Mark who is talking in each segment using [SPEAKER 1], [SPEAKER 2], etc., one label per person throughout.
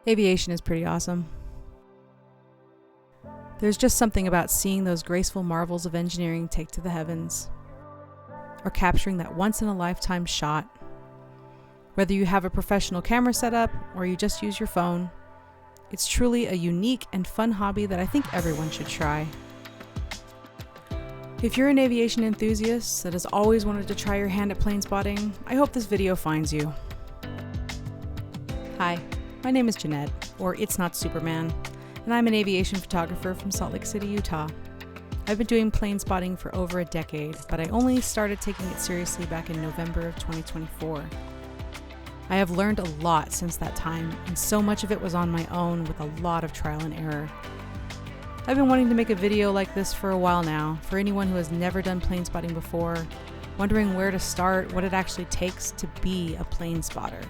[SPEAKER 1] Aviation is pretty awesome. There's just something about seeing those graceful marvels of engineering take to the heavens, or capturing that once-in-a-lifetime shot. Whether you have a professional camera setup or you just use your phone, it's truly a unique and fun hobby that I think everyone should try. If you're an aviation enthusiast that has always wanted to try your hand at plane spotting, I hope this video finds you. Hi, my name is Jeanette, or It's Not Superman, and I'm an aviation photographer from Salt Lake City, Utah. I've been doing plane spotting for over a decade, but I only started taking it seriously back in November of 2024. I have learned a lot since that time, and so much of it was on my own with a lot of trial and error. I've been wanting to make a video like this for a while now, for anyone who has never done plane spotting before, wondering where to start, what it actually takes to be a plane spotter.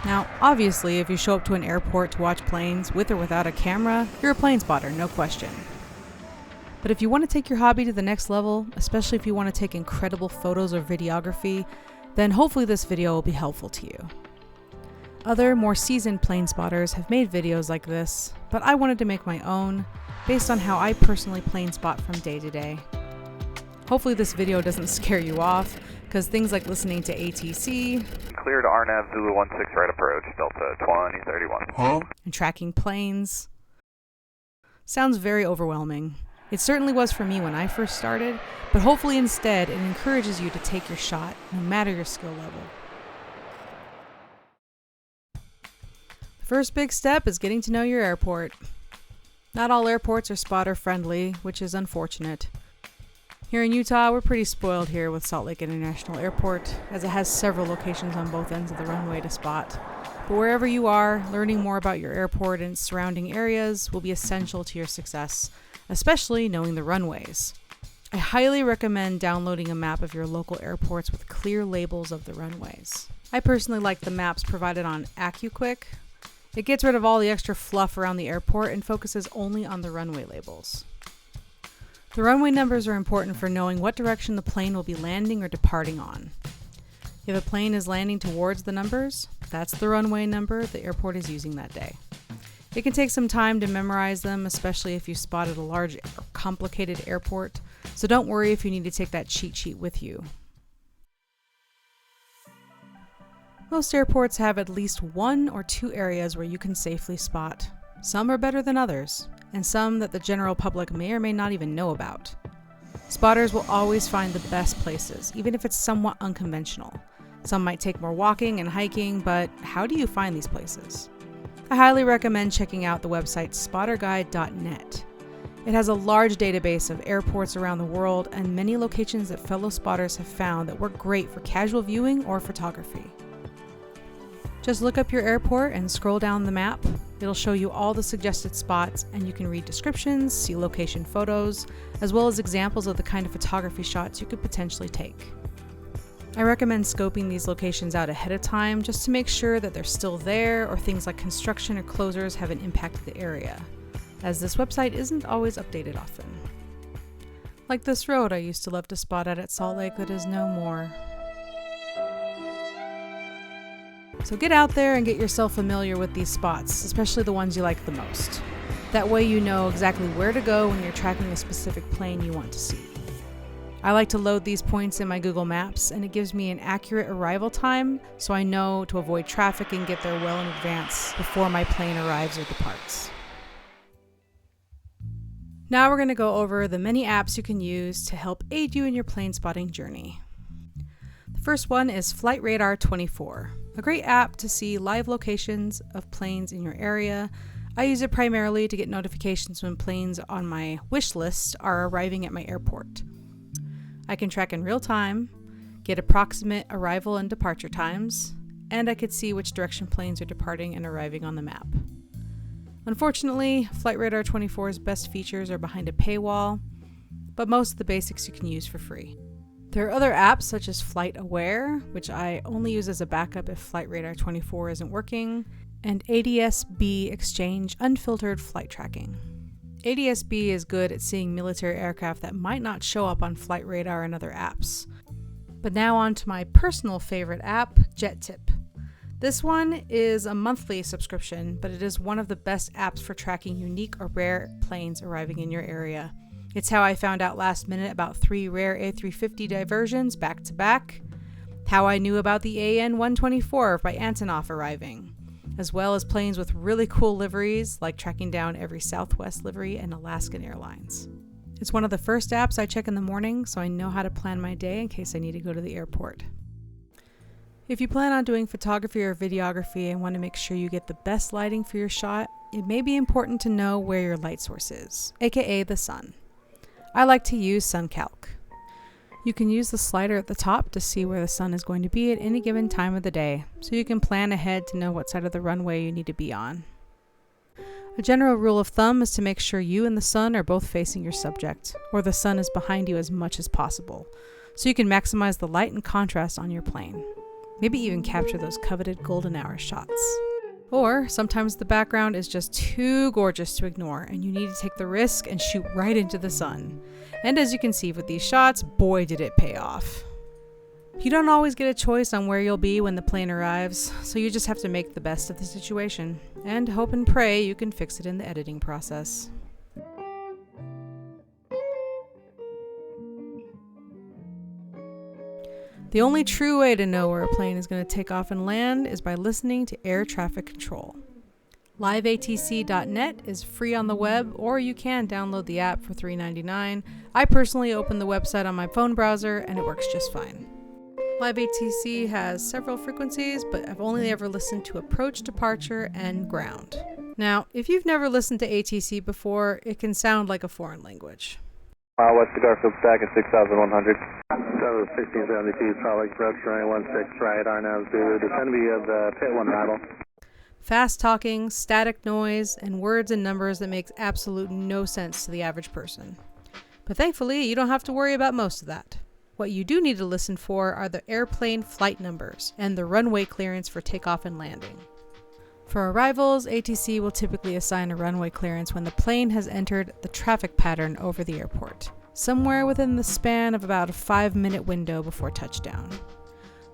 [SPEAKER 1] Now, obviously, if you show up to an airport to watch planes, with or without a camera, you're a plane spotter, no question. But if you want to take your hobby to the next level, especially if you want to take incredible photos or videography, then hopefully this video will be helpful to you. Other, more seasoned plane spotters have made videos like this, but I wanted to make my own, based on how I personally plane spot from day to day. Hopefully this video doesn't scare you off, because things like listening to ATC,
[SPEAKER 2] cleared RNAV Zulu 16 right approach, Delta 2031.
[SPEAKER 1] And tracking planes sounds very overwhelming. It certainly was for me when I first started, but hopefully instead it encourages you to take your shot, no matter your skill level. The first big step is getting to know your airport. Not all airports are spotter friendly, which is unfortunate. Here in Utah, we're pretty spoiled here with Salt Lake International Airport, as it has several locations on both ends of the runway to spot. But wherever you are, learning more about your airport and its surrounding areas will be essential to your success, especially knowing the runways. I highly recommend downloading a map of your local airports with clear labels of the runways. I personally like the maps provided on AccuQuick. It gets rid of all the extra fluff around the airport and focuses only on the runway labels. The runway numbers are important for knowing what direction the plane will be landing or departing on. If a plane is landing towards the numbers, that's the runway number the airport is using that day. It can take some time to memorize them, especially if you spotted a large or complicated airport, so don't worry if you need to take that cheat sheet with you. Most airports have at least one or two areas where you can safely spot. Some are better than others, and some that the general public may or may not even know about. Spotters will always find the best places, even if it's somewhat unconventional. Some might take more walking and hiking, but how do you find these places? I highly recommend checking out the website spotterguide.net. It has a large database of airports around the world and many locations that fellow spotters have found that work great for casual viewing or photography. Just look up your airport and scroll down the map. It'll show you all the suggested spots, and you can read descriptions, see location photos, as well as examples of the kind of photography shots you could potentially take. I recommend scoping these locations out ahead of time just to make sure that they're still there or things like construction or closures haven't impacted the area, as this website isn't always updated often. Like this road I used to love to spot at Salt Lake that is no more. So get out there and get yourself familiar with these spots, especially the ones you like the most. That way you know exactly where to go when you're tracking a specific plane you want to see. I like to load these points in my Google Maps, and it gives me an accurate arrival time so I know to avoid traffic and get there well in advance before my plane arrives or departs. Now we're going to go over the many apps you can use to help aid you in your plane spotting journey. The first one is Flight Radar 24, a great app to see live locations of planes in your area. I use it primarily to get notifications when planes on my wish list are arriving at my airport. I can track in real time, get approximate arrival and departure times, and I could see which direction planes are departing and arriving on the map. Unfortunately, Flight Radar 24's best features are behind a paywall, but most of the basics you can use for free. There are other apps such as Flight Aware, which I only use as a backup if Flight Radar 24 isn't working, and ADS-B Exchange Unfiltered Flight Tracking. ADS-B is good at seeing military aircraft that might not show up on Flight Radar and other apps. But now on to my personal favorite app, JetTip. This one is a monthly subscription, but it is one of the best apps for tracking unique or rare planes arriving in your area. It's how I found out last minute about 3 rare A350 diversions back to back, how I knew about the AN-124 by Antonov arriving, as well as planes with really cool liveries, like tracking down every Southwest livery and Alaskan Airlines. It's one of the first apps I check in the morning, so I know how to plan my day in case I need to go to the airport. If you plan on doing photography or videography and want to make sure you get the best lighting for your shot, it may be important to know where your light source is, aka the sun. I like to use SunCalc. You can use the slider at the top to see where the sun is going to be at any given time of the day, so you can plan ahead to know what side of the runway you need to be on. A general rule of thumb is to make sure you and the sun are both facing your subject, or the sun is behind you as much as possible, so you can maximize the light and contrast on your plane. Maybe even capture those coveted golden hour shots. Or sometimes the background is just too gorgeous to ignore and you need to take the risk and shoot right into the sun. And as you can see with these shots, boy did it pay off. You don't always get a choice on where you'll be when the plane arrives, so you just have to make the best of the situation and hope and pray you can fix it in the editing process. The only true way to know where a plane is going to take off and land is by listening to air traffic control. Liveatc.net is free on the web, or you can download the app for $3.99. I personally open the website on my phone browser and it works just fine. Liveatc has several frequencies, but I've only ever listened to approach, departure, and ground. Now, if you've never listened to ATC before, it can sound like a foreign language.
[SPEAKER 3] West to Garfield stack at 6,100. So 1672, Salt Lake approach runway 16 right, RNAV Zulu, descend of the pit 1 rattle.
[SPEAKER 1] Fast talking, static noise, and words and numbers that makes absolute no sense to the average person. But thankfully, you don't have to worry about most of that. What you do need to listen for are the airplane flight numbers and the runway clearance for takeoff and landing. For arrivals, ATC will typically assign a runway clearance when the plane has entered the traffic pattern over the airport, somewhere within the span of about a 5-minute window before touchdown.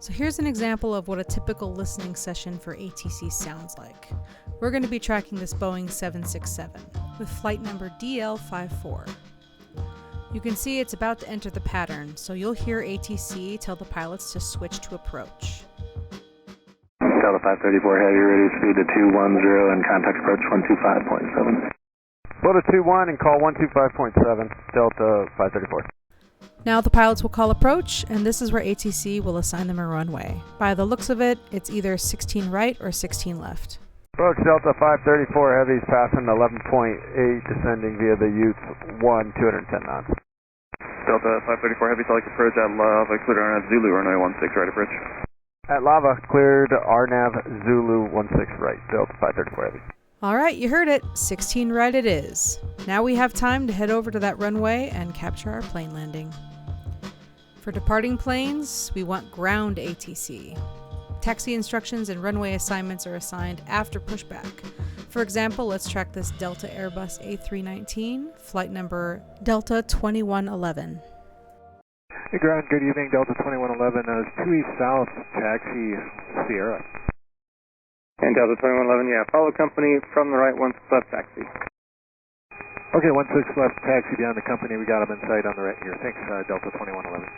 [SPEAKER 1] So here's an example of what a typical listening session for ATC sounds like. We're going to be tracking this Boeing 767 with flight number DL54. You can see it's about to enter the pattern, so you'll hear ATC tell the pilots to switch to approach.
[SPEAKER 3] Delta 534 Heavy, ready to speed to 210 and contact approach 125.7.
[SPEAKER 2] Delta 21 and call 125.7, Delta 534.
[SPEAKER 1] Now the pilots will call approach, and this is where ATC will assign them a runway. By the looks of it, it's either 16 right or 16 left.
[SPEAKER 2] Approach Delta 534 Heavy's passing 11.8, descending via the Utes 1, 210 knots.
[SPEAKER 3] Delta 534 Heavy, Salt Lake approach at Lava, cleared RNAV Zulu, runway 16 right approach.
[SPEAKER 2] At Lava, cleared RNAV Zulu 16 right, Delta 534 Heavy.
[SPEAKER 1] Alright, you heard it. 16 right it is. Now we have time to head over to that runway and capture our plane landing. For departing planes, we want ground ATC. Taxi instructions and runway assignments are assigned after pushback. For example, let's track this Delta Airbus A319, flight number Delta 2111.
[SPEAKER 4] Hey, ground, good evening, Delta 2111, 2 East South, taxi Sierra.
[SPEAKER 3] And Delta 2111, yeah, follow company from the right, 16 left taxi.
[SPEAKER 4] Okay, 16 left taxi down the company, we got him in sight on the right here. Thanks, Delta 2111.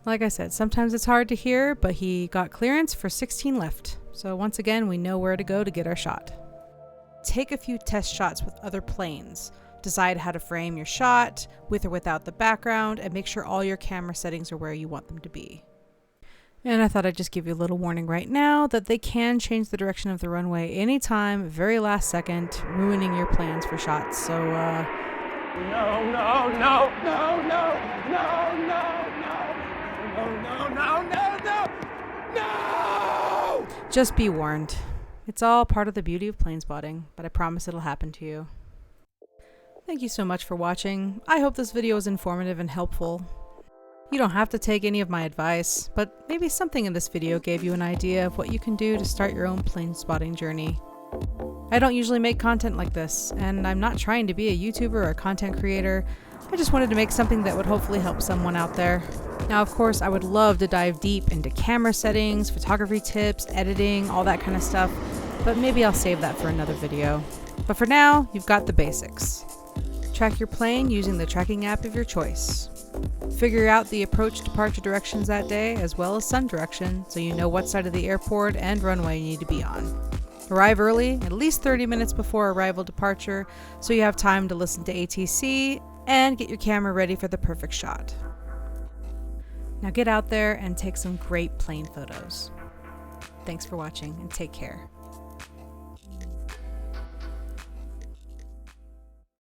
[SPEAKER 1] Like I said, sometimes it's hard to hear, but he got clearance for 16 left. So once again, we know where to go to get our shot. Take a few test shots with other planes. Decide how to frame your shot, with or without the background, and make sure all your camera settings are where you want them to be. And I thought I'd just give you a little warning right now that they can change the direction of the runway anytime, very last second, ruining your plans for shots. So, No! Just be warned. It's all part of the beauty of plane spotting, but I promise it'll happen to you. Thank you so much for watching. I hope this video was informative and helpful. You don't have to take any of my advice, but maybe something in this video gave you an idea of what you can do to start your own plane spotting journey. I don't usually make content like this, and I'm not trying to be a YouTuber or a content creator. I just wanted to make something that would hopefully help someone out there. Now, of course, I would love to dive deep into camera settings, photography tips, editing, all that kind of stuff, but maybe I'll save that for another video. But for now, you've got the basics. Track your plane using the tracking app of your choice. Figure out the approach departure directions that day, as well as sun direction, so you know what side of the airport and runway you need to be on. Arrive early, at least 30 minutes before arrival departure, so you have time to listen to ATC and get your camera ready for the perfect shot. Now get out there and take some great plane photos. Thanks for watching and take care.